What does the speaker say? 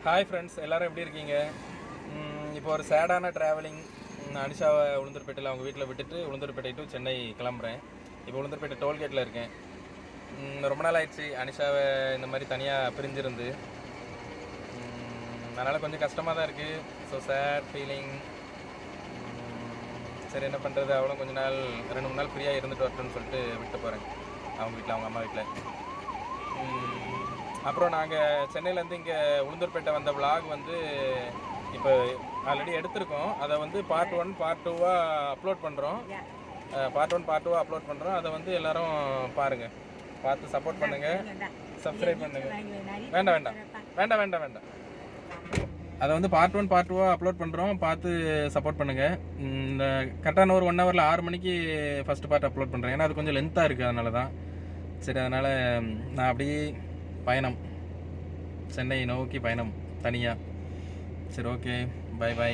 Hi friends, எல்லோரும் எப்படி இருக்கீங்க? இப்போ ஒரு சேடான ட்ராவலிங். அனிஷாவை உளுந்தூர்பேட்டையில் அவங்க வீட்டில் விட்டுட்டு உளுந்தூர்பேட்டை டு சென்னை கிளம்புறேன். இப்போ உளுந்தூர்பேட்டை டோல்கேட்டில் இருக்கேன். ரொம்ப நாள் ஆயிடுச்சு அனிஷாவை இந்த மாதிரி தனியாக பிரிஞ்சிருந்து. அதனால் கொஞ்சம் கஷ்டமாக தான் இருக்குது. So sad feeling. சரி, என்ன பண்ணுறது, அவளும் கொஞ்ச நாள் 2-3 நாள் ஃப்ரீயாக இருந்துட்டு வரட்டும்னு சொல்லிட்டு விட்டு போகிறேன் அவங்க வீட்டில், அவங்க அம்மா வீட்டில். அப்புறம் நாங்கள் சென்னையிலேருந்து இங்கே உளுந்தூர்பேட்டை வந்த விலாக் வந்து இப்போ ஆல்ரெடி எடுத்திருக்கோம். அதை வந்து பார்ட் 1 பார்ட் 2வாக அப்லோட் பண்ணுறோம். அப்லோட் பண்ணுறோம். அதை வந்து எல்லோரும் பாருங்கள், பார்த்து சப்போர்ட் பண்ணுங்கள், சப்ஸ்கிரைப் பண்ணுங்கள். வேண்டாம். அதை வந்து பார்ட் 1 பார்ட் 2வாக அப்லோட் பண்ணுறோம், பார்த்து சப்போர்ட் பண்ணுங்கள். இந்த கரெக்டான ஒரு 1 ஹவரில் 6 மணிக்கு ஃபஸ்ட்டு பார்ட் அப்லோட் பண்ணுறேன். ஏன்னா அது கொஞ்சம் லென்த்தாக இருக்குது, அதனால தான். சரி, அதனால் நான் அப்படியே பயணம், சென்னை நோக்கி பயணம் தனியாக. சரி, ஓகே, பை.